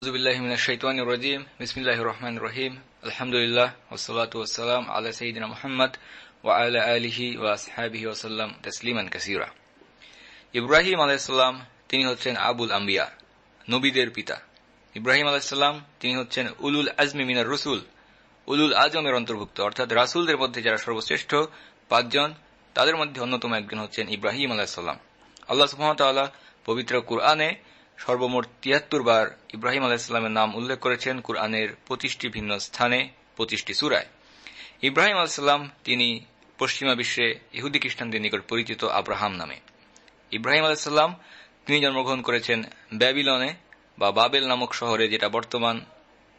বিসমিল্লাহির রহমানির রহিম। আলহামদুলিল্লাহ ওয়াসসালাতু ওয়াসসালাম আলা সাইয়্যিদিনা মুহাম্মদ ওয়া আলা আলিহি ওয়া আসহাবিহি ওয়া সাল্লাম তাসলিমান কাসীরা। ইব্রাহিম আলাইহিস সালাম তিনি হচ্ছেন আবুল আম্বিয়া, নবীদের পিতা। ইব্রাহিম আলাইহিস সালাম তিনি হচ্ছেন উলুল আজমি মিনার রাসূল, উলুল আজমের অন্তর্ভুক্ত, অর্থাৎ রাসূলদের মধ্যে যারা সর্বশ্রেষ্ঠ পাঁচজন তাদের মধ্যে অন্যতম একজন হচ্ছেন ইব্রাহিম আলাইহিস সালাম। আল্লাহ সুবহানাহু ওয়া তাআলা পবিত্র কুরআনে সর্বমোট ৭৩ বার ইব্রাহিম আলাইহিস সালামের নাম উল্লেখ করেছেন কুরআনের ২৫টি ভিন্ন স্থানে ২৫টি সূরায়। ইব্রাহিম আলাইহিস সালাম তিনি পশ্চিমা বিশ্বে ইহুদি খ্রিস্টানদের নিকট পরিচিত আব্রাহাম নামে। ইব্রাহিম আলাইহিস সালাম তিনি জন্মগ্রহণ করেছেন ব্যাবিলনে বা বাবেল নামক শহরে, যেটা বর্তমান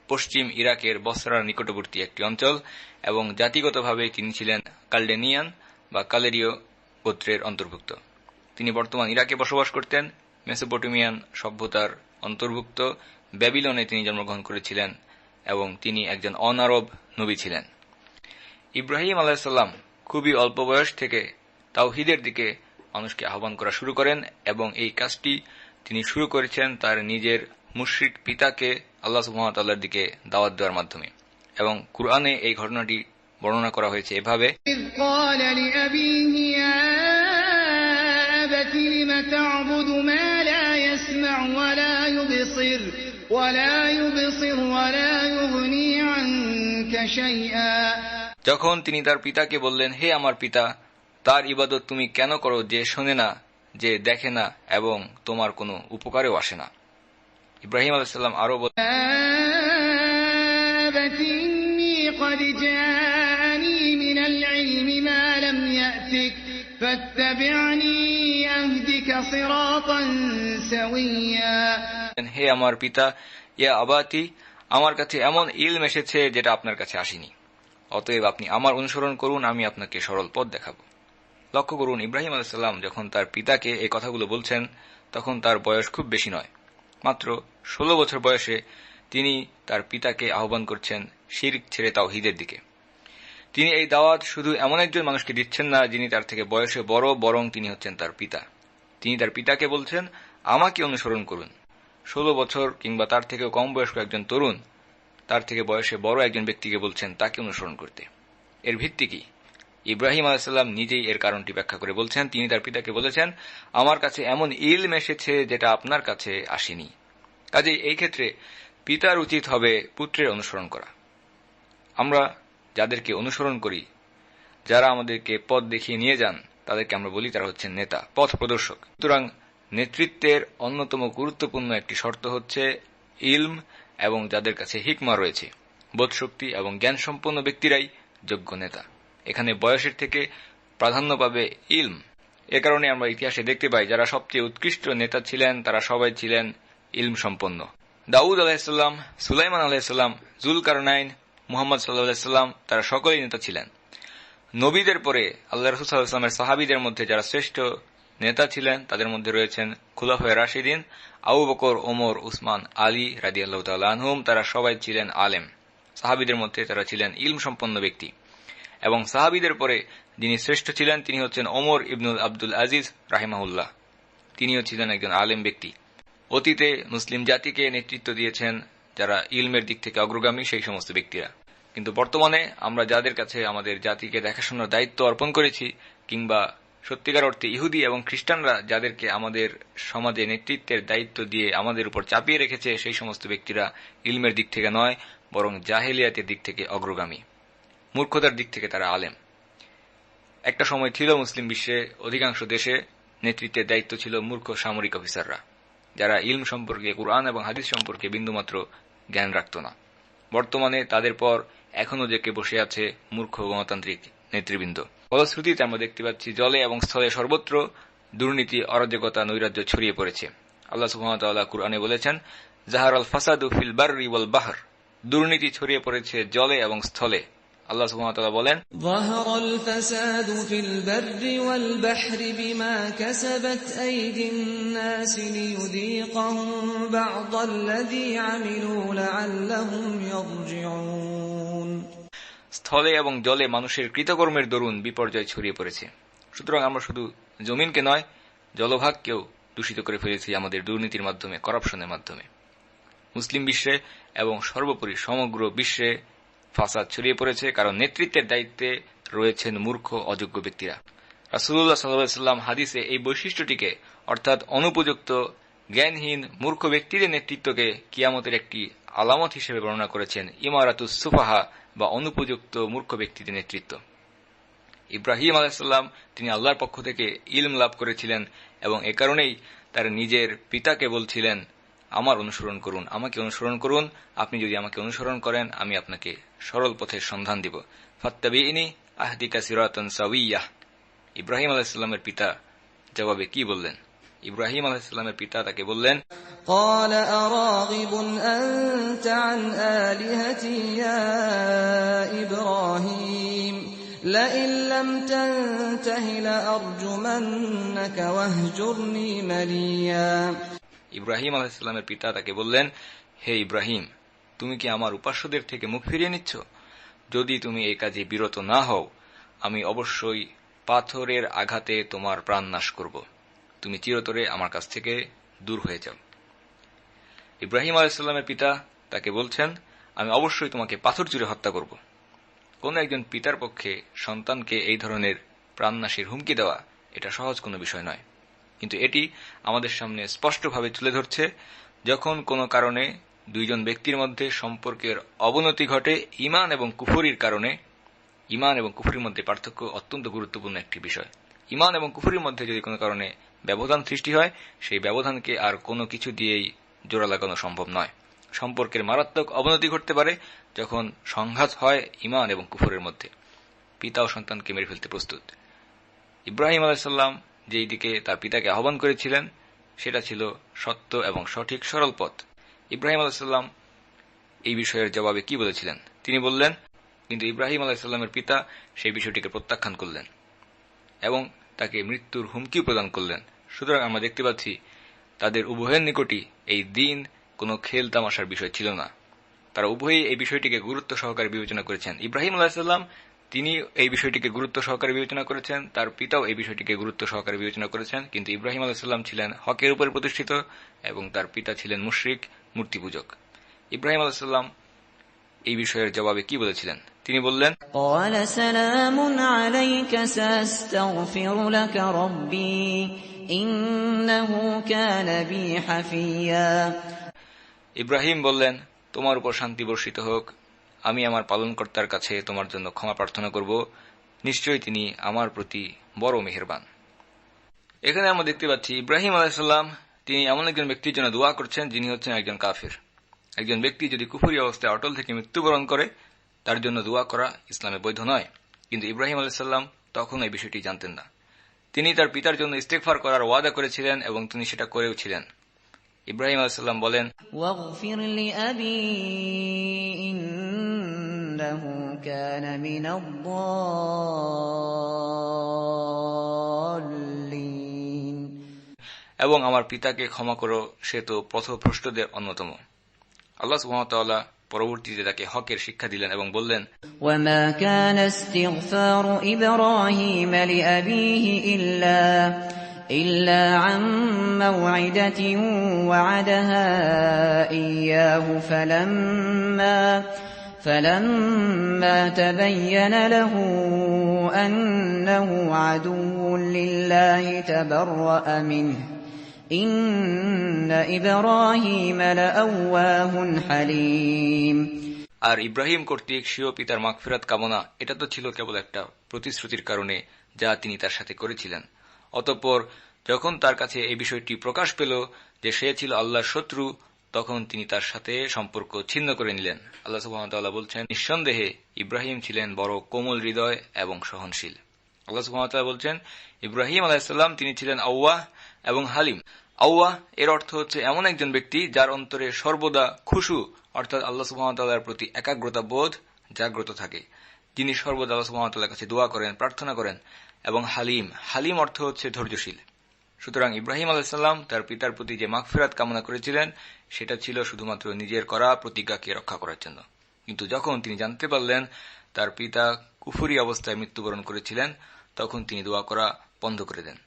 পশ্চিম ইরাকের বসরার নিকটবর্তী একটি অঞ্চল, এবং জাতিগতভাবে তিনি ছিলেন কালডেনিয়ান বা কালেরীয় গোত্রের অন্তর্ভুক্ত। তিনি বর্তমান ইরাকে বসবাস করতেন। মেসোপটেমিয়ান সভ্যতার অন্তর্ভুক্ত ব্যাবিলনে তিনি জন্মগ্রহণ করেছিলেন এবং তিনি একজন অনারব নবী ছিলেন। ইব্রাহিম আলাইহিস সালাম খুবই অল্প বয়স থেকে তাওহীদের দিকে মানুষকে আহ্বান করা শুরু করেন এবং এই কাজটি তিনি শুরু করেছেন তার নিজের মুশরিক পিতাকে আল্লাহ সুবহানাহু ওয়া তাআলার দিকে দাওয়াত দেওয়ার মাধ্যমে। এবং কুরআনে এই ঘটনাটি বর্ণনা করা হয়েছে এভাবে: যখন তিনি তার পিতাকে বললেন, হে আমার পিতা, তার ইবাদত তুমি কেন করো যে শোনে না, যে দেখে না এবং তোমার কোনো উপকারেও আসে না। ইব্রাহিম আলাইহিস সালাম আরো বলেন, হে আমার পিতা, ইয়া আবাতি, আমার কাছে এমন ইলম এসেছে যেটা আপনার কাছে আসেনি, অতএব আপনি আমার অনুসরণ করুন, আমি আপনাকে সরল পথ দেখাব। লক্ষ্য করুন, ইব্রাহিম আলাইহিস সালাম যখন তার পিতাকে এই কথাগুলো বলছেন তখন তার বয়স খুব বেশি নয়, মাত্র 16 বছর বয়সে তিনি তার পিতাকে আহ্বান করছেন শিরক ছেড়ে তাওহীদের দিকে। তিনি এই দাওয়াত শুধু এমন একজন মানুষকে দিচ্ছেন না যিনি তার থেকে বয়সে বড়, বরং তিনি হচ্ছেন তার পিতা। তিনি তার পিতাকে বলছেন, আমাকে অনুসরণ করুন। 16 বছর কিংবা তার থেকেও কম বয়স্ক একজন তরুণ তার থেকে বয়সে বড় একজন ব্যক্তিকে বলছেন তাকে অনুসরণ করতে। এর ভিত্তি কি? ইব্রাহিম আলাইহিস সালাম নিজেই এর কারণটি ব্যাখ্যা করে বলছেন, তিনি তার পিতাকে বলেছেন, আমার কাছে এমন ইলম এসেছে যেটা আপনার কাছে আসেনি। কাজেই এই ক্ষেত্রে পিতার উচিত হবে পুত্রের অনুসরণ করা। আমরা যাদেরকে অনুসরণ করি, যারা আমাদেরকে পথ দেখিয়ে নিয়ে যান, তাদেরকে আমরা বলি তারা হচ্ছেন নেতা, পথ প্রদর্শক। সুতরাং নেতৃত্বের অন্যতম গুরুত্বপূর্ণ একটি শর্ত হচ্ছে ইলম, এবং যাদের কাছে হিকমা রয়েছে, বোধশক্তি এবং জ্ঞান সম্পন্ন ব্যক্তিরাই যোগ্য নেতা। এখানে বয়সের থেকে প্রাধান্য পাবে ইলম। এ কারণে আমরা ইতিহাসে দেখতে পাই যারা সবচেয়ে উৎকৃষ্ট নেতা ছিলেন তারা সবাই ছিলেন ইলম সম্পন্ন। দাউদ আলাইহিস সালাম, সুলাইমান আলাইহিস সালাম, যুলকারনাইন, মুহাম্মদ সাল্লাল্লাহু আলাইহি ওয়াসাল্লাম, তারা সকলেই নেতা ছিলেন। নবীদের পরে আল্লাহ রাসূল সাল্লাল্লাহু আলাইহি ওয়াসাল্লামের সাহাবীদের মধ্যে যারা শ্রেষ্ঠ নেতা ছিলেন তাদের মধ্যে রয়েছেন খুলাফায়ে রাশিদিন, আবু বকর, ওমর, উসমান, আলী রাদিয়াল্লাহু তাআলা আনহুম। তারা সবাই ছিলেন আলেম। সাহাবীদের মধ্যে তারা ছিলেন ইলম সম্পন্ন ব্যক্তি। এবং সাহাবীদের পরে যিনি শ্রেষ্ঠ ছিলেন তিনি হচ্ছেন ওমর ইবনুল আব্দুল আজিজ রাহিমাহুল্লাহ। তিনিও ছিলেন একজন আলেম ব্যক্তি। অতীতে মুসলিম জাতিকে নেতৃত্ব দিয়েছেন যারা ইলমের দিক থেকে অগ্রগামী সেই সমস্ত ব্যক্তিরা। কিন্তু বর্তমানে আমরা যাদের কাছে আমাদের জাতিকে দেখাশোনার দায়িত্ব অর্পণ করেছি, কিংবা সত্যিকার অর্থে ইহুদি এবং খ্রিস্টানরা যাদেরকে আমাদের সমাজে নেতৃত্বের দায়িত্ব দিয়ে আমাদের উপর চাপিয়ে রেখেছে, সেই সমস্ত ব্যক্তিরা ইলমের দিক থেকে নয়, বরং জাহেলিয়াতের দিক থেকে অগ্রগামী, মূর্খতার দিক থেকে তারা আলেম। একটা সময় ছিল মুসলিম বিশ্বে অধিকাংশ দেশে নেতৃত্বের দায়িত্ব ছিল মূর্খ সামরিক অফিসাররা, যারা ইলম সম্পর্কে, কুরআন এবং হাদিস সম্পর্কে বিন্দুমাত্র জ্ঞান রাখত না। বর্তমানে তাদের পর এখনো জেকে বসে আছে মূর্খ গণতান্ত্রিক নেতৃবৃন্দ। ফলশ্রুতিতে আমরা দেখতে পাচ্ছি জলে এবং স্থলে সর্বত্র দুর্নীতি, অরাজকতা, নৈরাজ্য ছড়িয়ে পড়েছে। আল্লাহ সুবহানাহু ওয়া তাআলা কুরআনে বলেছেন, জাহারাল ফাসাদু ফিল বাররি ওয়াল বাহর, দুর্নীতি ছড়িয়ে পড়েছে জলে এবং স্থলে। আল্লাহ সুবহানাহু ওয়া তাআলা বলেন, যাহারাল ফাসাদু ফিল বাররি ওয়াল বাহরি বিমা কাসাবাত আইদিন নাস লিয়ুযীকাহুম বা'দাল্লাযী আমিলু লা'আল্লাহুম ইয়ারজিউন। স্থলে এবং জলে মানুষের কৃতকর্মের দরুন বিপর্যয় ছড়িয়ে পড়েছে। সুতরাং আমরা শুধু জমিনকে নয়, জলভাগকেও দূষিত করে ফেলেছি আমাদের দুর্নীতির মাধ্যমে, করাপশনের মাধ্যমে। মুসলিম বিশ্বে এবং সর্বোপরি সমগ্র বিশ্বে ফাসাদ ছড়িয়ে পড়েছে, কারণ নেতৃত্বের দায়িত্বে রয়েছেন মূর্খ অযোগ্য ব্যক্তিরা। রাসূলুল্লাহ সাল্লাল্লাহু আলাইহি ওয়াসাল্লাম হাদিসে এই বৈশিষ্ট্যটিকে, অর্থাৎ অনুপযুক্ত, জ্ঞানহীন, মূর্খ ব্যক্তিদের নেতৃত্বকে কিয়ামতের একটি আলামত হিসেবে বর্ণনা করেছেন ইমারাতুস সুফাহা, বা অনুপযুক্ত মূর্খ ব্যক্তিদের নেতৃত্ব। ইব্রাহিম আলাইহিস সালাম তিনি আল্লাহর পক্ষ থেকে ইলম লাভ করেছিলেন এবং এ কারণেই তার নিজের পিতাকে বলছিলেন, আমার অনুসরণ করুন, আমাকে অনুসরণ করুন, আপনি যদি আমাকে অনুসরণ করেন আমি আপনাকে সরল পথের সন্ধান দিব। ফাত্তাবিইনি আহদিকা সিরাতান সাওয়িয়্যাহ। ইব্রাহিম আলাইহিস সালামের পিতা জবাবে কি বললেন? ইব্রাহিম আলাইহিস সালামের পিতা তাকে বললেন, قال أراغب أنت عن آلهتي يا إبراهيم لئن لم تنته لأرجمنك واهجرني مليا। ইব্রাহিম আলাইহিস সালামের পিতা তাকে বললেন, হে ইব্রাহিম, তুমি কি আমার উপাস্যদের থেকে মুখ ফিরিয়ে নিচ্ছ? যদি তুমি এই কাজে বিরত না হও, আমি অবশ্যই পাথরের আঘাতে তোমার প্রাণ নাশ করব। তুমি চিরতরে আমার কাছ থেকে দূর হয়ে যাও। ইব্রাহিম আলাইহিস সালামের পিতা তাকে বলছেন, আমি অবশ্যই তোমাকে পাথর ছুঁড়ে হত্যা করব। কোন একজন পিতার পক্ষে সন্তানকে এই ধরনের প্রাণনাশের হুমকি দেওয়া এটা সহজ কোনো বিষয় নয়, কিন্তু এটি আমাদের সামনে স্পষ্টভাবে তুলে ধরছে, যখন কোনো কারণে দুইজন ব্যক্তির মধ্যে সম্পর্কের অবনতি ঘটে ঈমান এবং কুফরির কারণে। ঈমান এবং কুফরির মধ্যে পার্থক্য অত্যন্ত গুরুত্বপূর্ণ একটি বিষয়। ঈমান এবং কুফরির মধ্যে যদি কোনো কারণে ব্যবধান সৃষ্টি হয়, সেই ব্যবধানকে আর কোনো কিছু দিয়েই জোড়া লাগানো সম্ভব নয়। সম্পর্কের মারাত্মক অবনতি ঘটতে পারে যখন সংঘাত হয় ঈমান এবং কুফরের মধ্যে। পিতা ও সন্তানকে মেরে ফেলতে প্রস্তুত। ইব্রাহিম আলাইহিস সালাম যেই দিকে তার পিতাকে আহ্বান করেছিলেন সেটা ছিল সত্য এবং সঠিক সরল পথ। ইব্রাহিম আলাইহিস সালাম এই বিষয়ের জবাবে কি বলেছিলেন? তিনি বললেন, কিন্তু ইব্রাহিম আলাইহিস সালামের পিতা সেই বিষয়টিকে প্রত্যাখ্যান করলেন এবং তাকে মৃত্যুর হুমকি প্রদান করলেন। সুতরাং আমরা দেখতে পাচ্ছি তাদের উভয়ের নিকটই এই দিন কোনো খেল তামাশার বিষয় ছিল না। তারা উভয়ই এই বিষয়টিকে গুরুত্ব সহকারে বিবেচনা করেছেন। ইব্রাহিম আলাইহিস সালাম তিনি এই বিষয়টিকে গুরুত্ব সহকারে বিবেচনা করেছেন, তার পিতাও এই বিষয়টিকে গুরুত্ব সহকারে বিবেচনা করেছেন, কিন্তু ইব্রাহিম আলাইহিস সালাম ছিলেন হকের উপরে প্রতিষ্ঠিত এবং তার পিতা ছিলেন মুশরিক, মূর্তিপূজক। ইব্রাহিম আলাইহিস সালাম এই বিষয়ের জবাবে কি বলেছিলেন? তিনি বললেন, قال سلام عليك سأستغفر لك ربي إنه كان بي حفيا। ইব্রাহিম বললেন, তোমার উপর শান্তি বর্ষিত হোক, আমি আমার পালনকর্তার কাছে তোমার জন্য ক্ষমা প্রার্থনা করব, নিশ্চয়ই তিনি আমার প্রতি বড় মেহেরবান। এখানে আমরা দেখতে পাচ্ছি ইব্রাহিম আলাইহিস সালাম তিনি এমন একজন ব্যক্তির জন্য দোয়া করছেন যিনি হচ্ছেন একজন কাফির। একজন ব্যক্তি যদি কুফরি অবস্থায় অটল থেকে মৃত্যুবরণ করে তার জন্য দোয়া করা ইসলামে বৈধ নয়, কিন্তু ইব্রাহিম আলাইহিস সালাম তখন এই বিষয়টি জানতেন না। তিনি তার পিতার জন্য ইস্তেগফার করার ওয়াদা করেছিলেন এবং তিনি সেটা করেও ছিলেন। ইব্রাহিম আলাইহিস সালাম বলেন, واغفر لأبي إنه كان من الضالين। এবং আমার পিতাকে ক্ষমা করো, সে তো পথভ্রষ্টদের অন্যতম। আল্লাহ সুবহানাহু ওয়া তাআলা পরবর্তীতে তাকে হকের শিক্ষা দিলেন এবং বললেন, وما كان استغفار إبراهيم لأبيه إلا عن موعدة وعدها إياه فلما تبين له أنه عدو لله تبرأ منه إن إبراهيم لأواه حليم। আর ইব্রাহিম কর্তৃক স্বীয় পিতার মাগফিরাত কামনা এটা তো ছিল কেবল একটা প্রতিশ্রুতির কারণে যা তিনি তার সাথে করেছিলেন। অতঃপর যখন তার কাছে এই বিষয়টি প্রকাশ পেল যে সে ছিল আল্লাহর শত্রু, তখন তিনি তার সাথে সম্পর্ক ছিন্ন করে নিলেন। আল্লাহ সুবহানাহু ওয়া তাআলা বলছেন, নিঃসন্দেহে ইব্রাহিম ছিলেন বড় কোমল হৃদয় এবং সহনশীল। আল্লাহ সুবহানাহু ওয়া তাআলা বলছেন, ইব্রাহিম আলাইহিস সালাম তিনি ছিলেন আওয়াহ এবং হালিম। আওয়াহ এর অর্থ হচ্ছে এমন একজন ব্যক্তি যার অন্তরে সর্বদা খুশু, অর্থাৎ আল্লাহ সুবহানাহু ওয়া তাআলার প্রতি একাগ্রতা বোধ জাগ্রত থাকে, যিনি সর্বদা আল্লাহ সুবহানাহু ওয়া তাআলার কাছে দোয়া করেন, প্রার্থনা করেন। এবং হালিম অর্থ হচ্ছে ধৈর্যশীল। সুতরাং ইব্রাহিম আলাইহিস সালাম তার পিতার প্রতি যে মাগফিরাত কামনা করেছিলেন সেটা ছিল শুধুমাত্র নিজের করা প্রতিজ্ঞাকে রক্ষা করার জন্য। কিন্তু যখন তিনি জানতে পারলেন তার পিতা কুফরি অবস্থায় মৃত্যুবরণ করেছিলেন, তখন তিনি দোয়া করা বন্ধ করে দেন।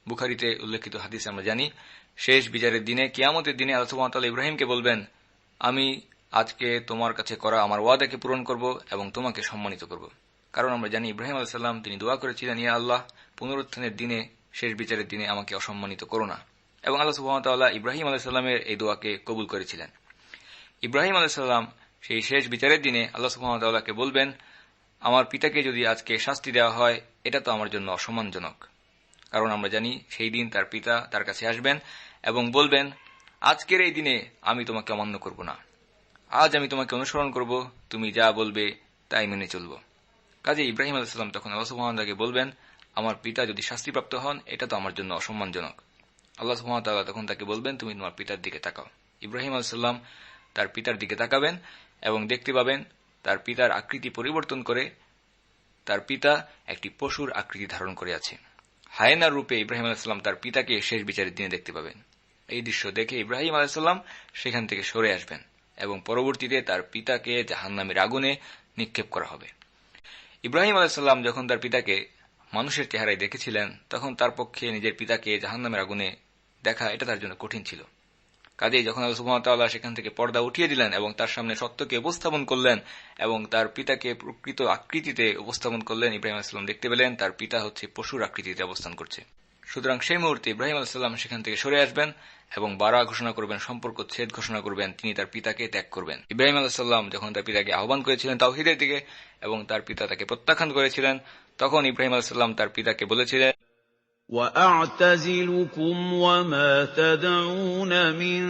বুখারীতে উল্লেখিত হাদিসে আমরা জানি শেষ বিচারের দিনে, কিয়ামতের দিনে আল্লাহ সুবহানাহু ওয়া তাআলা ইব্রাহিমকে বলবেন, আমি আজকে তোমার কাছে করা আমার ওয়াদাকে পূরণ করব এবং তোমাকে সম্মানিত করব। কারণ আমরা জানি ইব্রাহিম আলাইহিস সালাম তিনি দোয়া করেছিলেন, ইয়া আল্লাহ, পুনরুত্থানের দিনে, শেষ বিচারের দিনে আমাকে অসম্মানিত করো না। এবং আল্লাহ সুবহানাহু ওয়া তাআলা ইব্রাহিম আলাইহিস সালামের এই দোয়াকে কবুল করেছিলেন। ইব্রাহিম আলাইহিস সালাম সেই শেষ বিচারের দিনে আল্লাহ সুবহানাহু ওয়া তাআলাকে বলবেন, আমার পিতাকে যদি আজকে শাস্তি দেওয়া হয় এটা তো আমার জন্য অসম্মানজনক। কারণ আমরা জানি সেই দিন তার পিতা তার কাছে আসবেন এবং বলবেন, আজকের এই দিনে আমি তোমাকে অমান্য করব না, আজ আমি তোমাকে অনুসরণ করব, তুমি যা বলবে তাই মেনে চলব। কাজে ইব্রাহিম আলাইহিস সালাম তখন আল্লাহ সুবহানাহু ওয়া তাআলাকে বলবেন, আমার পিতা যদি শাস্তিপ্রাপ্ত হন এটা তো আমার জন্য অসম্মানজনক। আল্লাহ সুবহানাহু ওয়া তাআলা তখন তাকে বলবেন, তুমি তোমার পিতার দিকে তাকাও। ইব্রাহিম আলাইহিস সালাম তার পিতার দিকে তাকাবেন এবং দেখতে পাবেন তার পিতার আকৃতি পরিবর্তন করে তার পিতা একটি পশুর আকৃতি ধারণ করে আছে। হায়েনার রূপে ইব্রাহিম আলাইহিস সালাম তার পিতাকে শেষ বিচারের দিনে দেখতে পাবেন। এই দৃশ্য দেখে ইব্রাহিম আলাইহিস সালাম সেখান থেকে সরে আসবেন এবং পরবর্তীতে তার পিতাকে জাহান্নামের আগুনে নিক্ষেপ করা হবে। ইব্রাহিম আলাইহিস সালাম যখন তার পিতাকে মানুষের চেহারায় দেখেছিলেন তখন তার পক্ষে নিজের পিতাকে জাহান্নামের আগুনে দেখা এটা তার জন্য কঠিন ছিল। কাজেই যখন আল্লাহ সুবহানাহু ওয়া তাআলা সেখান থেকে পর্দা উঠিয়ে দিলেন এবং তার সামনে সত্যকে উপস্থাপন করলেন এবং তার পিতাকে প্রকৃত আকৃতিতে উপস্থাপন করলেন, ইব্রাহিম আলাইহিস সালাম দেখতে পেলেন তার পিতা হচ্ছে পশুর আকৃতিতে অবস্থান করছে। সুতরাং সেই মুহূর্তে ইব্রাহিম আলাইহিস সালাম সেখান থেকে সরে আসবেন এবং বারা ঘোষণা করবেন, সম্পর্ক ছেদ ঘোষণা করবেন, তিনি তার পিতাকে ত্যাগ করবেন। ইব্রাহিম আলাইহিস সালাম যখন তার পিতাকে আহ্বান করেছিলেন তাওহীদের দিকে এবং তার পিতা তাকে প্রত্যাখ্যান করেছিলেন, তখন ইব্রাহিম আলাইহিস সালাম তার পিতাকে বলেছিলেন, وَأَعْتَزِلُكُمْ وَمَا تَدْعُونَ مِن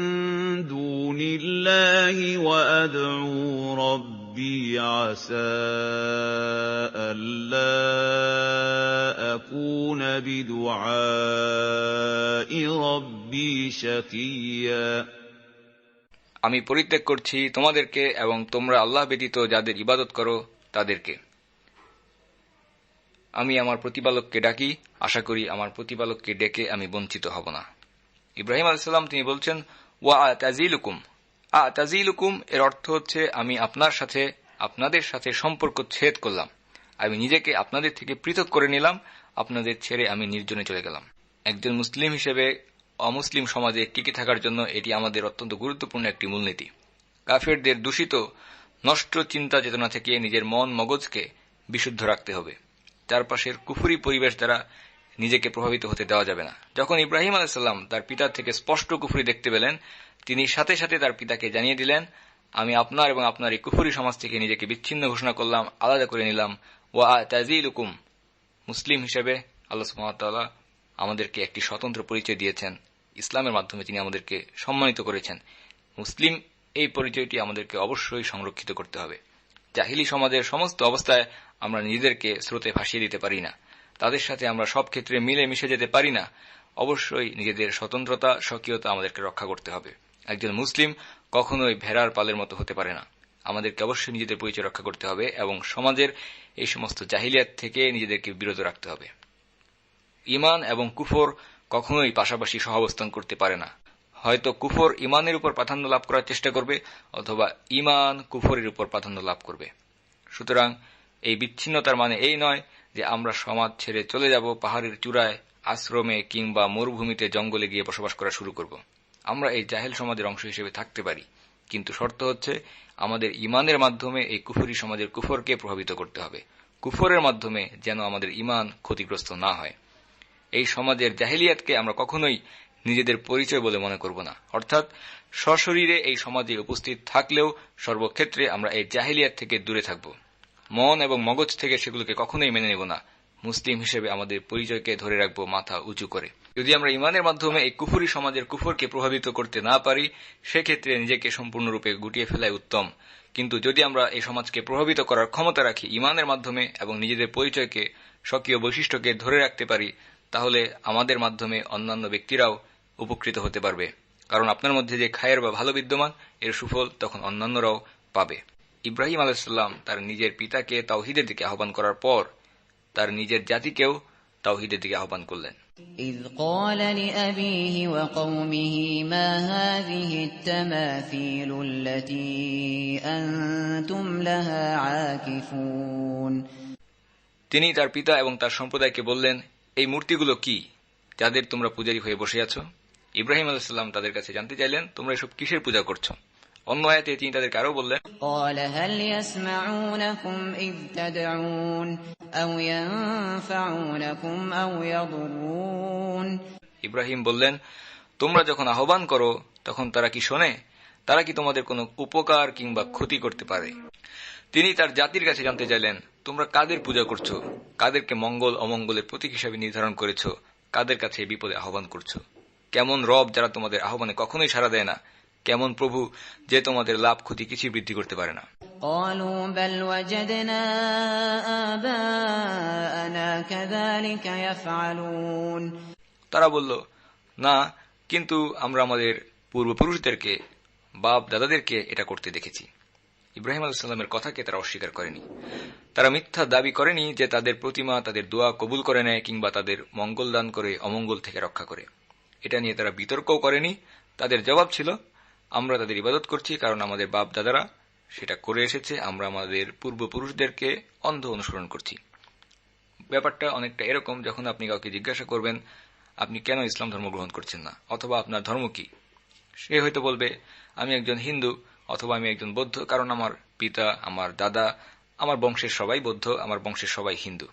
دُونِ اللَّهِ وَأَدْعُو رَبِّي عَسَىٰ أَلَّا أَكُونَ بِدُعَاءِ رَبِّي شَقِيًّا। আমি পরিত্যাগ করছি তোমাদেরকে এবং তোমরা আল্লাহ ব্যতীত যাদের ইবাদত করো তাদেরকে। আমি আমার প্রতিপালককে ডাকি, আশা করি আমার প্রতিপালককে ডেকে আমি বঞ্চিত হব না। ইব্রাহিম আলাইহিস সালাম তিনি বলছেন, ওয়া আতাজিলুকুম এর অর্থ হচ্ছে আমি আপনাদের সাথে সম্পর্ক ছেদ করলাম, আমি নিজেকে আপনাদের থেকে পৃথক করে নিলাম, আপনাদের ছেড়ে আমি নির্জনে চলে গেলাম। একজন মুসলিম হিসেবে অমুসলিম সমাজে টিকে থাকার জন্য এটি আমাদের অত্যন্ত গুরুত্বপূর্ণ একটি মূলনীতি। কাফেরদের দূষিত নষ্ট চিন্তা চেতনা থেকে নিজের মন মগজকে বিশুদ্ধ রাখতে হবে। চারপাশের কুফরি পরিবেশ দ্বারা নিজেকে প্রভাবিত হতে দেওয়া যাবে না। যখন ইব্রাহিম আলাইহিস সালাম তার পিতার থেকে স্পষ্ট কুফরি দেখতে পেলেন, তিনি সাথে সাথে তার পিতাকে জানিয়ে দিলেন, আমি আপনার এবং আপনার এই কুফরি সমাজ থেকে নিজেকে বিচ্ছিন্ন ঘোষণা করলাম, আলাদা করে নিলাম। ওয়া আতাজিলুকুম, মুসলিম হিসেবে আল্লাহ সুবহানাহু ওয়া তাআলা আমাদেরকে একটি স্বতন্ত্র পরিচয় দিয়েছেন। ইসলামের মাধ্যমে তিনি আমাদেরকে সম্মানিত করেছেন। মুসলিম এই পরিচয়টি আমাদেরকে অবশ্যই সংরক্ষিত করতে হবে। জাহিলি সমাজের সমস্ত অবস্থায় আমরা নিজেদেরকে স্রোতে ভাসিয়ে দিতে পারি না, তাদের সাথে আমরা সব ক্ষেত্রে মিলে মিশে যেতে পারি না। অবশ্যই নিজেদের স্বতন্ত্রতা, স্বকীয়তা আমাদেরকে রক্ষা করতে হবে। একজন মুসলিম কখনোই ভেড়ার পালের মতো হতে পারে না। আমাদেরকে অবশ্যই নিজেদের পরিচয় রক্ষা করতে হবে এবং সমাজের এই সমস্ত জাহিলিয়াত থেকে নিজেদেরকে বিরত রাখতে হবে। ঈমান এবং কুফর কখনোই পাশাপাশি সহাবস্থান করতে পারে না। হয়তো কুফর ঈমানের উপর প্রাধান্য লাভ করার চেষ্টা করবে অথবা ঈমান কুফরের উপর প্রাধান্য লাভ করবে। সুতরাং এই বিচ্ছিন্নতার মানে এই নয় যে আমরা সমাজ ছেড়ে চলে যাব, পাহাড়ের চূড়ায়, আশ্রমে কিংবা মরুভূমিতে, জঙ্গলে গিয়ে বসবাস করা শুরু করব। আমরা এই জাহেল সমাজের অংশ হিসেবে থাকতে পারি, কিন্তু শর্ত হচ্ছে আমাদের ঈমানের মাধ্যমে এই কুফরি সমাজের কুফরকে প্রভাবিত করতে হবে। কুফরের মাধ্যমে যেন আমাদের ঈমান ক্ষতিগ্রস্ত না হয়। এই সমাজের জাহিলিয়াতকে আমরা কখনোই নিজেদের পরিচয় বলে মনে করব না। অর্থাৎ সশরীরে এই সমাজে উপস্থিত থাকলেও সর্বক্ষেত্রে আমরা এই জাহিলিয়াত থেকে দূরে থাকব। মন এবং মগজ থেকে সেগুলোকে কখনোই মেনে নেব না। মুসলিম হিসেবে আমাদের পরিচয়কে ধরে রাখব মাথা উঁচু করে। যদি আমরা ঈমানের মাধ্যমে এই কুফরি সমাজের কুফরকে প্রভাবিত করতে না পারি, সেক্ষেত্রে নিজেকে সম্পূর্ণরূপে গুটিয়ে ফেলাই উত্তম। কিন্তু যদি আমরা এই সমাজকে প্রভাবিত করার ক্ষমতা রাখি ঈমানের মাধ্যমে এবং নিজেদের পরিচয়কে, স্বকীয় বৈশিষ্ট্যকে ধরে রাখতে পারি, তাহলে আমাদের মাধ্যমে অন্যান্য ব্যক্তিরাও উপকৃত হতে পারবে। কারণ আপনার মধ্যে যে খায়ের বা ভালো বিদ্যমান, এর সুফল তখন অন্যান্যরাও পাবে। ইব্রাহিম আলাইহিস সালাম তার নিজের পিতাকে তাওহীদের দিকে আহ্বান করার পর তার নিজের জাতিকেও তাওহীদের দিকে আহ্বান করলেন। إذ قال لأبيه وقومه ما هذه التماثيل التي أنتم لها عاكفون। তিনি তার পিতা এবং তার সম্প্রদায়কে বললেন, এই মূর্তিগুলো কি যাদের তোমরা পূজারী হয়ে বসে আছো? ইব্রাহিম আলাইহিস তাদের কাছে জানতে চাইলেন, তোমরা এসব কিসের পূজা করছো? অন্য আয়াতে তিনি তাদেরকে আরো বললেন, قال هل يسمعونكم إذ تدعون أو ينفعونكم أو يضرون ইব্রাহিম বললেন, তোমরা যখন আহ্বান করো তখন তারা কি শোনে? তারা কি তোমাদের কোনো উপকার কিংবা ক্ষতি করতে পারে? তিনি তার জাতির কাছে জানতে চাইলেন, তোমরা কাদের পূজা করছো? কাদেরকে মঙ্গল অমঙ্গলের প্রতীক হিসাবে নির্ধারণ করেছো? কাদের কাছে বিপদে আহ্বান করছো? কেমন রব যারা তোমাদের আহ্বানে কখনোই সাড়া দেয় না? কেমন প্রভু যে তোমাদের লাভ ক্ষতি কিছুই বৃদ্ধি করতে পারে না? قالوا بل وجدنا آباءنا كذلك يفعلون তারা বলল, না, কিন্তু আমরা আমাদের পূর্বপুরুষদেরকে, বাপ দাদাদেরকে এটা করতে দেখেছি। ইব্রাহিম আলাইহিস কথাকে তারা অস্বীকার করেনি। তারা মিথ্যা দাবি করেনি যে তাদের প্রতিমা তাদের দোয়া কবুল করে নেয় কিংবা তাদের মঙ্গল দান করে অমঙ্গল থেকে রক্ষা করে। এটা নিয়ে তারা বিতর্কও করেনি। তাদের জবাব ছিল, আমরা তাদের ইবাদত করছি কারণ আমাদের বাপ দাদারা সেটা করে এসেছে, আমরা আমাদের পূর্বপুরুষদেরকে অন্ধ অনুসরণ করছি। ব্যাপারটা অনেকটা এরকম, যখন আপনি কাউকে জিজ্ঞাসা করবেন আপনি কেন ইসলাম ধর্ম গ্রহণ করছেন না, অথবা আপনার ধর্ম কি, সে হয়তো বলবে আমি একজন হিন্দু অথবা আমি একজন বৌদ্ধ, কারণ আমার পিতা, আমার দাদা, আমার বংশের সবাই বৌদ্ধ, আমার বংশের সবাই হিন্দু।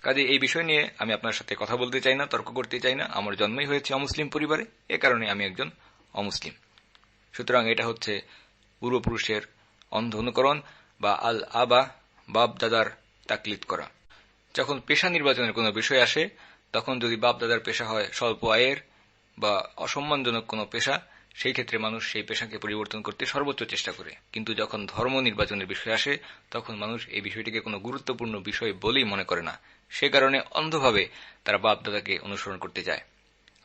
কাজে এই বিষয় নিয়ে আমি আপনার সাথে কথা বলতে চাই না, তর্ক করতে চাই না। আমার জন্মই হয়েছে অমুসলিম পরিবারে, এ কারণে আমি একজন অমুসলিম। সুতরাং এটা হচ্ছে পূর্বপুরুষের অন্ধ অনুকরণ বা আল আবা, বাপ দাদার তাকলিদ করা। যখন পেশা নির্বাচনের কোনো বিষয় আসে, তখন যদি বাপ দাদার পেশা হয় স্বল্প আয়ের বা অসম্মানজনক কোনো পেশা, সেই ক্ষেত্রে মানুষ সেই পেশাকে পরিবর্তন করতে সর্বোচ্চ চেষ্টা করে। কিন্তু যখন ধর্ম নির্বাচনের বিষয় আসে, তখন মানুষ এই বিষয়টিকে কোনো গুরুত্বপূর্ণ বিষয় বলেই মনে করে না। সে কারণে অন্ধভাবে তারা বাপ দাদাকে অনুসরণ করতে যায়।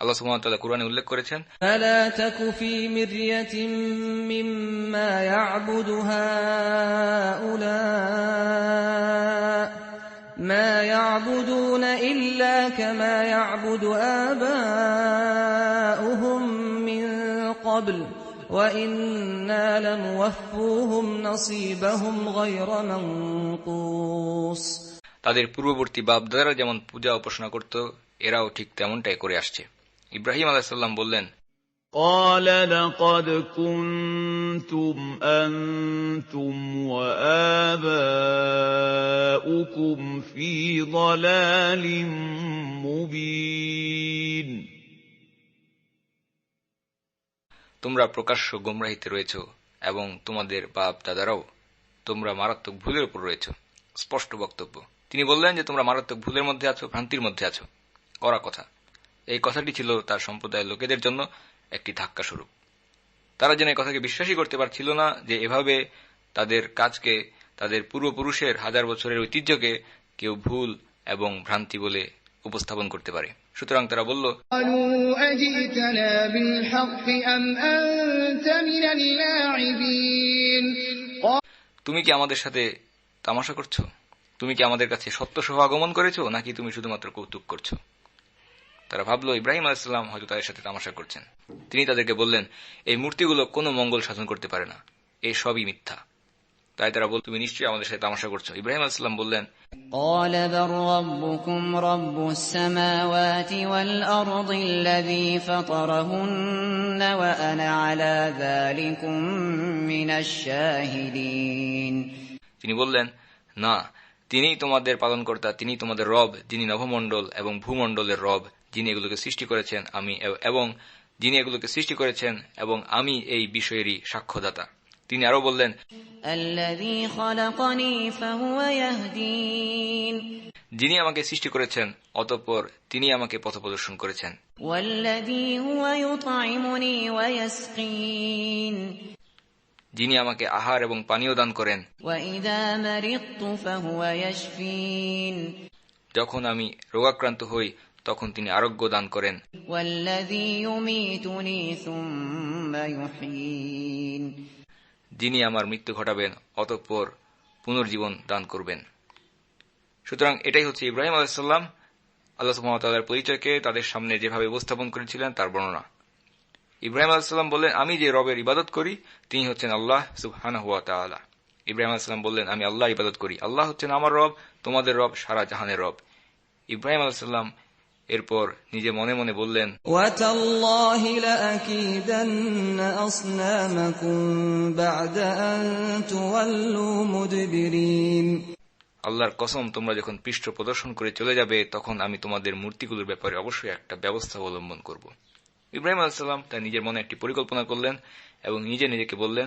আল্লাহ সুবহানাহু ওয়া তাআলা কুরআনে উল্লেখ করেছেন, فلا تك في مرية مما يعبد هؤلاء ما يعبدون إلا كما يعبد آباؤهم من قبل وإنا لموفوهم نصيبهم غير منقوص তাদের পূর্ববর্তী বাপ দাদারা যেমন পূজা উপাসনা করত, এরাও ঠিক তেমনটাই করে আসছে। ইব্রাহিম আলাইহিস সালাম বললেন, قال لقد كنتم أنتم وآباؤكم في ضلال مبين তোমরা প্রকাশ্য গোমরাহিতে রয়েছ এবং তোমাদের বাপ দাদারাও, তোমরা মারাত্মক ভুলের উপর রয়েছ। স্পষ্ট বক্তব্য। তিনি বললেন যে তোমরা মারাত্মক ভুলের মধ্যে আছো, ভ্রান্তির মধ্যে আছো। কড়া কথা। এই কথাটি ছিল তার সম্প্রদায়ের লোকেদের জন্য একটি ধাক্কা স্বরূপ। তারা যেন এই কথাকে বিশ্বাসই করতে পারছিল না যে এভাবে তাদের কাজকে, তাদের পূর্বপুরুষের হাজার বছরের ঐতিহ্যকে কেউ ভুল এবং ভ্রান্তি বলে উপস্থাপন করতে পারে। সুতরাং তারা বলল, তুমি কি আমাদের সাথে তামাশা করছো? তুমি কি আমাদের কাছে সত্য সহ আগমন করেছো, নাকি তুমি শুধুমাত্র কৌতুক করছো? তারা ভাবল ইব্রাহিম আলাইহিস সালাম হয়তো তাদের সাথে তামাশা করছেন। তিনি তাদেরকে বললেন, এই মূর্তিগুলো কোনো মঙ্গল সাধন করতে পারে না, এই সবই মিথ্যা। তাই তারা বলল, তুমি নিশ্চয়ই আমাদের সাথে তামাশা করছো। ইব্রাহিম আলাইহিস সালাম বললেন, قال بل ربكم رب السماوات والأرض الذي فطرهن وأنا على ذلكم من الشاهدين তিনি বললেন, না, তিনিই তোমাদের পালনকর্তা, তিনি তোমাদের রব, যিনি নভমণ্ডল এবং ভূমণ্ডলের রব, যিনি এগুলোকে সৃষ্টি করেছেন, এবং আমি এই বিষয়েরই সাক্ষ্যদাতা। তিনি আরো বললেন, الذي خلقني فهو يهدين যিনি আমাকে সৃষ্টি করেছেন, অতঃপর তিনি আমাকে পথ প্রদর্শন করেছেন। والذي هو يطعمني ويسقين যিনি আমাকে আহার এবং পানীয় দান করেন। وإذا مرضت فهو يشفين যখন আমি রোগাক্রান্ত হই তখন তিনি আরোগ্য দান করেন। والذي يميتني ثم يحيين যিনি আমার মৃত্যু ঘটাবেন অতঃপর পুনর্জীবন দান করবেন। সুতরাং এটাই হচ্ছে ইব্রাহিম আলাইহিস সালাম আল্লাহ সুবহানাহু ওয়া তাআলার পরিচয়কে তাদের সামনে যেভাবে উপস্থাপন করেছিলেন তার বর্ণনা। ইব্রাহিম আলাইহিস সালাম বললেন, আমি যে রবের ইবাদত করি তিনি হচ্ছেন আল্লাহ সুবহানাহু ওয়া তাআলা। ইব্রাহিম আলাইহিস সালাম বললেন, আমি আল্লাহর ইবাদত করি, আল্লাহ হচ্ছেন আমার রব, তোমাদের রব, সারা জাহানের রব। ইব্রাহিম আলাইহিস সালাম এরপর নিজে মনে মনে বললেন, وَتَاللَّهِ لَأَكِيدَنَّ أَصْنَامَكُمْ بَعْدَ أَن تُوَلُّوا مُدْبِرِينَ। আল্লাহর কসম, তোমরা যখন পৃষ্ঠ প্রদর্শন করে চলে যাবে তখন আমি তোমাদের মূর্তিগুলোর ব্যাপারে অবশ্যই একটা ব্যবস্থা অবলম্বন করব। ইব্রাহিম আলাইহিস সালাম তার নিজের মনে একটি পরিকল্পনা করলেন এবং নিজেকে বললেন,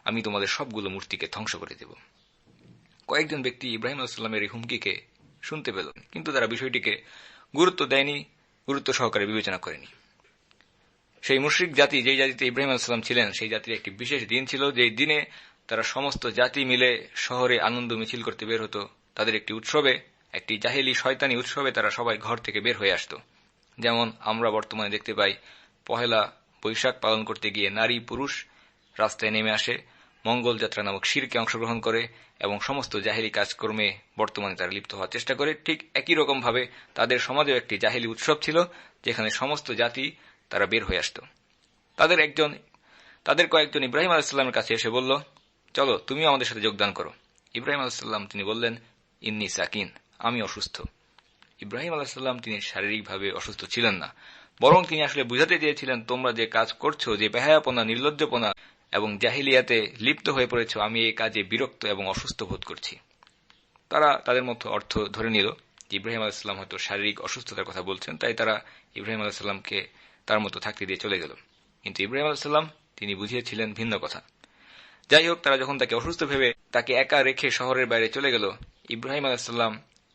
আমি তোমাদের সবগুলো মূর্তিকে ধ্বংস করে দেব। কয়েকজন ব্যক্তি ইব্রাহিম আলাইহিস সালামের এই হুমকিকে শুনতে পেল, কিন্তু তারা বিষয়টিকে গুরুত্ব সহকারে বিবেচনা করেনি। সেই মুশরিক জাতি, যেই জাতিতে ইব্রাহিম আলাইহিস সালাম ছিলেন, সেই জাতির একটি বিশেষ দিন ছিল, যেই দিনে তারা সমস্ত জাতি মিলে শহরে আনন্দ মিছিল করতে বের হতো। তাদের একটি উৎসবে, একটি জাহেলি শয়তানি উৎসবে তারা সবাই ঘর থেকে বের হয়ে আসত। যেমন আমরা বর্তমানে দেখতে পাই, পহেলা বৈশাখ পালন করতে গিয়ে নারী পুরুষ রাস্তায় নেমে আসে, মঙ্গল যাত্রা নামক শিরকে অংশগ্রহণ করে এবং সমস্ত জাহেলি কাজকর্মে বর্তমানে তারা লিপ্ত হওয়ার চেষ্টা করে। ঠিক একই রকম ভাবে তাদের সমাজেও একটি জাহেলি উৎসব ছিল, যেখানে সমস্ত জাতি তারা বের হয়ে আসত। তাদের কয়েকজন ইব্রাহিম আলাইহিস সালামের কাছে এসে বলল, চলো তুমিও আমাদের সাথে যোগদান করো। ইব্রাহিম আলাইহিস সালাম তিনি বললেন, ইন্নী সাকিন, আমি অসুস্থ। ইব্রাহিম আলাইহিস সালাম তিনি শারীরিকভাবে অসুস্থ ছিলেন না, বরং তিনি আসলে বুঝাতে চেয়েছিলেন, তোমরা যে কাজ করছো, যে বেহায়াপনা, নির্লজ্জপনা এবং জাহিলিয়াতে লিপ্ত হয়ে পড়েছ, আমি এই কাজে বিরক্ত এবং অসুস্থ বোধ করছি। তারা তাদের মতো অর্থ ধরে নিল যে ইব্রাহিম আলাইহিস সালাম হয়তো শারীরিক অসুস্থতার কথা বলছেন, তাই তারা ইব্রাহিম আলাইহিস সালামকে তার মতো থাকতে দিয়ে চলে গেল। কিন্তু ইব্রাহিম আলাইহিস সালাম তিনি বুঝিয়েছিলেন ভিন্ন কথা। যাই হোক, তারা যখন তাকে অসুস্থ ভেবে তাকে একা রেখে শহরের বাইরে চলে গেল, ইব্রাহিম আলাইহিস সালাম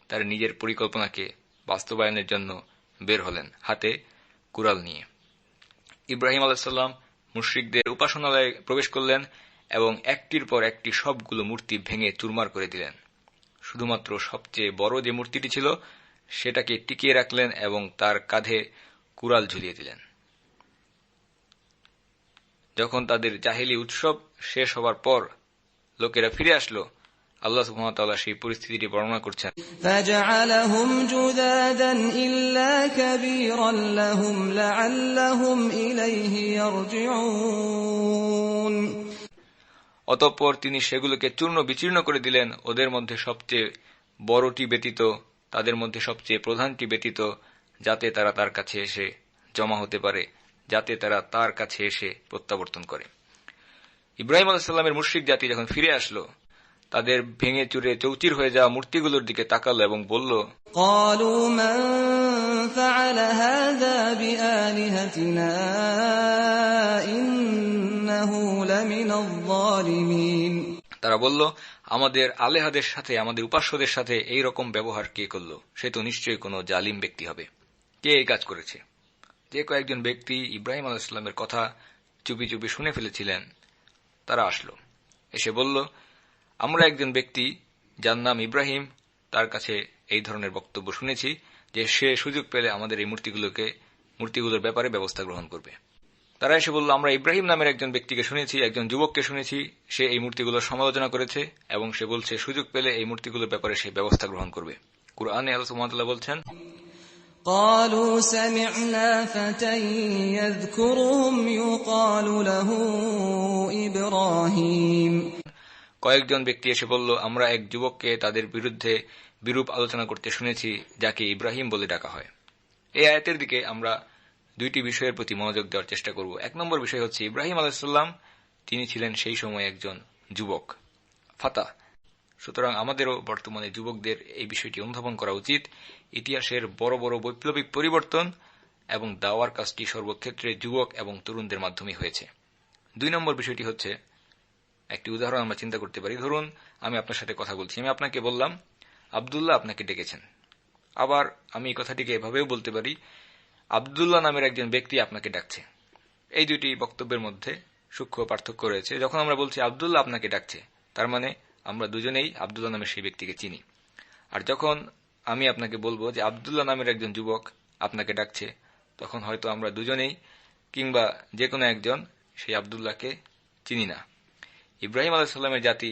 তার নিজের পরিকল্পনাকে বাস্তবায়নের জন্য বের হলেন, হাতে কুড়াল নিয়ে। ইব্রাহিম আলাইহিস সালাম মুশরিকদের উপাসনালয়ে প্রবেশ করলেন এবং একটির পর একটি সবগুলো মূর্তি ভেঙে চুরমার করে দিলেন। শুধুমাত্র সবচেয়ে বড় যে মূর্তিটি ছিল সেটাকে টিকিয়ে রাখলেন এবং তার কাঁধে কুড়াল ঝুলিয়ে দিলেন। যখন তাদের জাহেলি উৎসব শেষ হবার পর লোকেরা ফিরে আসলো, আল্লাহ সুবহানাহু ওয়া তাআলা সেই পরিস্থিতিটি বর্ণনা করছেন, فَجَعَلَهُمْ جُذَاذًا إِلَّا كَبِيرًا لَهُمْ لَعَلَّهُمْ إِلَيْهِ يَرْجِعُونَ। অতঃপর তিনি সেগুলোকে চূর্ণ বিচূর্ণ করে দিলেন, ওদের মধ্যে সবচেয়ে বড়টি ব্যতীত, তাদের মধ্যে সবচেয়ে প্রধানটি ব্যতীত, যাতে তারা তার কাছে এসে জমা হতে পারে, যাতে তারা তার কাছে এসে প্রত্যাবর্তন করে। ইব্রাহিম আলাইহিস সালামের মুশরিক জাতি যখন ফিরে আসলো, তাদের ভেঙে চুরে চৌচির হয়ে যাওয়া মূর্তিগুলোর দিকে তাকালো এবং বলল, قَالُوا مَنْ فَعَلَ هَذَا بِآلِهَتِنَا إِنَّهُ لَمِنَ الظَّالِمِينَ। তারা বলল, আমাদের আলেহাদের সাথে, আমাদের উপাস্যদের সাথে এই রকম ব্যবহার কে করলো? সে তো নিশ্চয়ই কোনো জালিম ব্যক্তি হবে। কে এই কাজ করেছে? যে কয়েকজন ব্যক্তি ইব্রাহিম আলাইহিস সালামের কথা চুপি চুপি শুনে ফেলেছিলেন, তারা আসলো, এসে বলল, আমরা একজন ব্যক্তি যার নাম ইব্রাহিম, তার কাছে এই ধরনের বক্তব্য শুনেছি যে সে সুযোগ পেলে আমাদের এই মূর্তিগুলোর ব্যাপারে ব্যবস্থা গ্রহণ করবে। তারা এসে বলল, আমরা ইব্রাহিম নামের একজন ব্যক্তিকে শুনেছি, একজন যুবককে শুনেছি, সে এই মূর্তিগুলোর সমালোচনা করেছে এবং সে বলছে সুযোগ পেলে এই মূর্তিগুলোর ব্যাপারে সে ব্যবস্থা গ্রহণ করবে। কুরআনে আল্লাহ সুবহানাহু ওয়া তাআলা বলছেন, قَالُوا سَمِعْنَا فَتًى يَذْكُرُهُمْ يُقَالُ لَهُ إِبْرَاهِيمُ। কয়েকজন ব্যক্তি এসে বলল, আমরা এক যুবককে তাদের বিরুদ্ধে বিরূপ আলোচনা করতে শুনেছি, যাকে ইব্রাহিম বলে ডাকা হয়। এই আয়াতের দিকে আমরা দুইটি বিষয়ের প্রতি মনোযোগ দেওয়ার চেষ্টা করব। এক নম্বর বিষয় হচ্ছে, ইব্রাহিম আলাইহিস সালাম তিনি ছিলেন সেই সময় একজন যুবক, ফাতা। সুতরাং আমাদেরও বর্তমানে যুবকদের এই বিষয়টি অনুধাবন করা উচিত। ইতিহাসের বড় বড় বৈপ্লবিক পরিবর্তন এবং দাওয়ার কাজটি সর্বক্ষেত্রে যুবক এবং তরুণদের মাধ্যমে হয়েছে। দুই নম্বর বিষয়টি হচ্ছে, একটি উদাহরণ আমরা চিন্তা করতে পারি। ধরুন আমি আপনার সাথে কথা বলছি, আমি আপনাকে বললাম আব্দুল্লাহ আপনাকে ডেকেছেন। আবার আমি এই কথাটিকে এভাবেও বলতে পারি, আব্দুল্লাহ নামের একজন ব্যক্তি আপনাকে ডাকছে। এই দুইটি বক্তব্যের মধ্যে সূক্ষ্ম পার্থক্য রয়েছে। যখন আমরা বলছি আব্দুল্লাহ আপনাকে ডাকছে, তার মানে আমরা দুজনেই আব্দুল্লাহ নামের সেই ব্যক্তিকে চিনি। আর যখন আমি আপনাকে বলবো যে আব্দুল্লাহ নামের একজন যুবক আপনাকে ডাকছে, তখন হয়তো আমরা দুজনেই কিংবা যে কোনো একজন সেই আব্দুল্লাহকে চিনি না। ইব্রাহিম আলাইহিস সালামের জাতি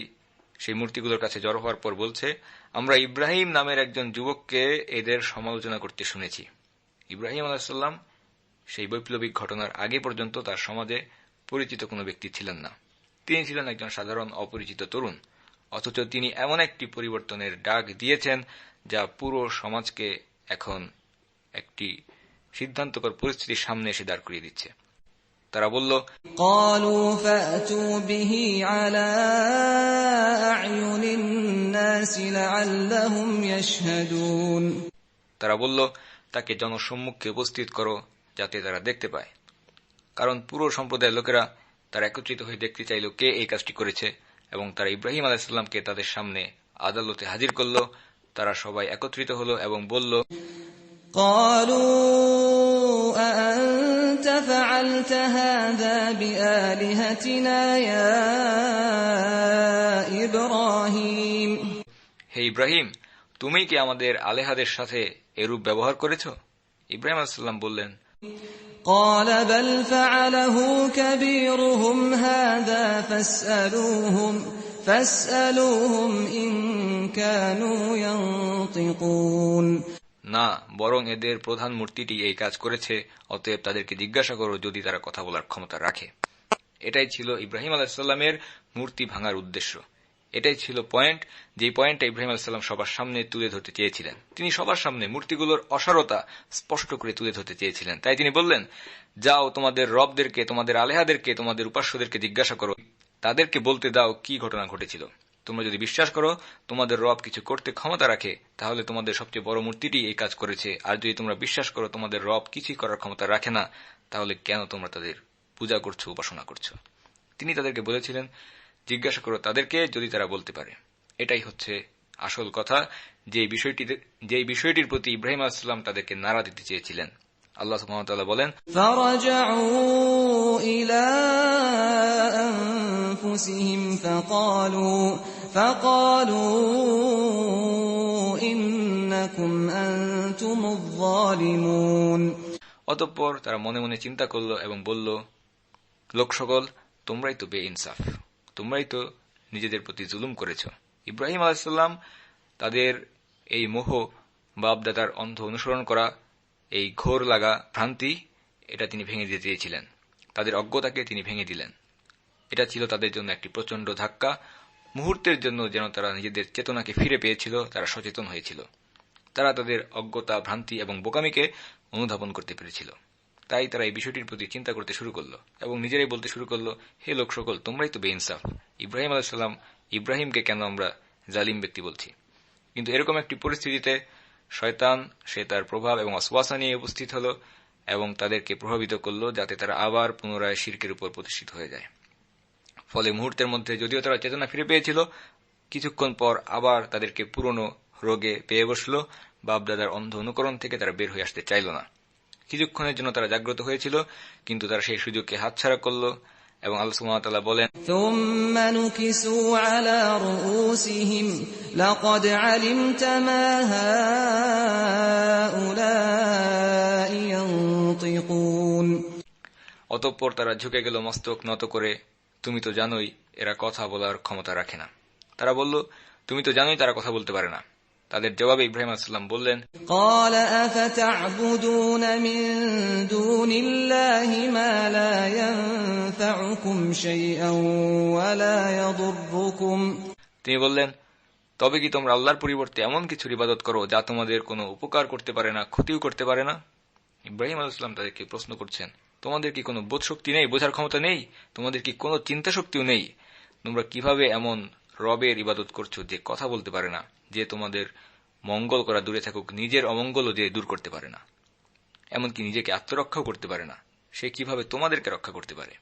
সেই মূর্তিগুলোর কাছে জড়ো হওয়ার পর বলছে, আমরা ইব্রাহিম নামের একজন যুবককে এদের সমালোচনা করতে শুনেছি। ইব্রাহিম আলাইহিস সালাম সেই বৈপ্লবিক ঘটনার আগে পর্যন্ত তার সমাজে পরিচিত কোনো ব্যক্তি ছিলেন না। তিনি ছিলেন একজন সাধারণ অপরিচিত তরুণ, অথচ তিনি এমন একটি পরিবর্তনের ডাক দিয়েছেন যা পুরো সমাজকে এখন একটি সিদ্ধান্তকর পরিস্থিতির সামনে এসে দাঁড় করিয়ে দিচ্ছে। তারা বলল, قالوا فأتوا به على أعين الناس لعلهم يشهدون তারা বলল, তাকে জনসম্মুখে উপস্থিত করো যাতে তারা দেখতে পায়। কারণ পুরো সম্প্রদায়ের লোকেরা তারা একত্রিত হয়ে দেখতে চাইল কে এই কাজটি করেছে, এবং তারা ইব্রাহিম আলাইহিসসালামকে তাদের সামনে আদালতে হাজির করল। তারা সবাই একত্রিত হলো এবং বলল, قالوا أأنت فعلت هذا بآلهتنا يا إبراهيم হে ইব্রাহিম, তুমি কি আমাদের আলেহাদের সাথে এরূপ ব্যবহার করেছ? ইব্রাহিম আলাইহিস সালাম বললেন, قال بل فعله كبيرهم هذا فاسألوهم إن كانوا ينطقون না, বরং এদের প্রধান মূর্তিটি এই কাজ করেছে, অতএব তাদেরকে জিজ্ঞাসা করো যদি তারা কথা বলার ক্ষমতা রাখে। এটাই ছিল ইব্রাহিম আলাইহিস সালামের মূর্তি ভাঙার উদ্দেশ্য। এটাই ছিল পয়েন্ট, যে পয়েন্টটা ইব্রাহিম আলাইহিস সালাম সবার সামনে তুলে ধরতে চেয়েছিলেন। তিনি সবার সামনে মূর্তিগুলোর অসারতা স্পষ্ট করে তুলে ধরতে চেয়েছিলেন। তাই তিনি বললেন, যাও তোমাদের রবদেরকে, তোমাদের আলেহাদেরকে, তোমাদের উপাস্যদেরকে জিজ্ঞাসা করো, তাদেরকে বলতে দাও কি ঘটনা ঘটেছিল। তোমরা যদি বিশ্বাস করো তোমাদের রব কিছু করতে ক্ষমতা রাখে, তাহলে তোমাদের সবচেয়ে বড় মূর্তিটি এই কাজ করেছে। আর যদি তোমরা বিশ্বাস করো তোমাদের রব কিছুই করার ক্ষমতা রাখে না, তাহলে কেন তোমরা তাদের পূজা করছো, উপাসনা করছো? তিনি তাদেরকে বলেছিলেন, জিজ্ঞাসা করো তাদেরকে যদি তারা বলতে পারে। এটাই হচ্ছে আসল কথা, যে বিষয়টির প্রতি ইব্রাহিম আলাইহিস সালাম তাদেরকে নাড়া দিতে চেয়েছিলেন। আল্লাহ সুবহানাহু ওয়া তাআলা বলেন, فرجعوا إلى أنفسهم فقالوا إنكم أنتم الظالمون অতঃপর তারা মনে মনে চিন্তা করল এবং বলল, লোক সকল, তোমরাই তো বেইনসাফ, তোমরাই তো নিজেদের প্রতি জুলুম করেছ। ইব্রাহিম আলাইহিস সালাম তাদের এই মোহ, বাপ-দাদার অন্ধ অনুসরণ করা, এই ঘোর লাগা ভ্রান্তি, এটা তিনি ভেঙে দিতে চেয়েছিলেন। তাদের অজ্ঞতাকে তিনি ভেঙে দিলেন। এটা ছিল তাদের জন্য একটি প্রচন্ড ধাক্কা। মুহূর্তের জন্য যেন তারা নিজেদের চেতনাকে ফিরে পেয়েছিল, তারা সচেতন হয়েছিল। তারা তাদের অজ্ঞতা, ভ্রান্তি এবং বোকামিকে অনুধাবন করতে পেরেছিল। তাই তারা এই বিষয়টির প্রতি চিন্তা করতে শুরু করল এবং নিজেরাই বলতে শুরু করল, হে লোক সকল, তোমরাই তো বেইনসাফ। ইব্রাহিম আলাইহিস সালাম, ইব্রাহিমকে কেন আমরা জালিম ব্যক্তি বলছি? কিন্তু এরকম একটি পরিস্থিতিতে শয়তান, সে তার প্রভাব এবং ওয়াসওয়াসা নিয়ে উপস্থিত হল এবং তাদেরকে প্রভাবিত করল যাতে তারা আবার পুনরায় শিরকের উপর প্রতিষ্ঠিত হয়ে যায়। ফলে মুহূর্তের মধ্যে যদিও তারা চেতনা ফিরে পেয়েছিল, কিছুক্ষণ পর আবার তাদেরকে পুরনো রোগে পেয়ে বসল। বাপ-দাদার অন্ধ অনুকরণ থেকে তারা বের হয়ে আসতে চাইল না। কিছুক্ষণের জন্য তারা জাগ্রত হয়েছিল, কিন্তু তারা সেই সুযোগকে হাতছাড়া করল। এবং আল্লাহ সুবহানাহু ওয়া তাআলা বলেন, ثم نكسوا على رؤوسهم لقد علمت ما هؤلاء ينطقون অতঃপর তারা ঝুঁকে গেল মস্তক নত করে, তুমি তো জানোই এরা কথা বলার ক্ষমতা রাখে না। তারা বলল, তুমি তো জানোই তারা কথা বলতে পারে না। তাদের জবাবে ইব্রাহিম আলাইহিস সালাম বললেন, قال أفتعبدون من دون الله ما لا ينفعكم شيئا ولا يضركم তিনি বললেন, তবে কি তোমরা আল্লাহর পরিবর্তে এমন কিছুর ইবাদত করো যা তোমাদের কোনো উপকার করতে পারে না, ক্ষতিও করতে পারে না? ইব্রাহিম আলাইহিস সালাম তাদেরকে প্রশ্ন করছেন, তোমাদের কি কোনো বোধ শক্তি নেই, বোঝার ক্ষমতা নেই? তোমাদের কি কোনো চিন্তা শক্তিও নেই? তোমরা কিভাবে এমন রবের ইবাদত করছো যে কথা বলতে পারে না, যে তোমাদের মঙ্গল করা দূরে থাকুক, নিজের অমঙ্গলও যে দূর করতে পারে না, এমনকি নিজেকে আত্মরক্ষাও করতে পারে না? সে কিভাবে তোমাদেরকে রক্ষা করতে পারে?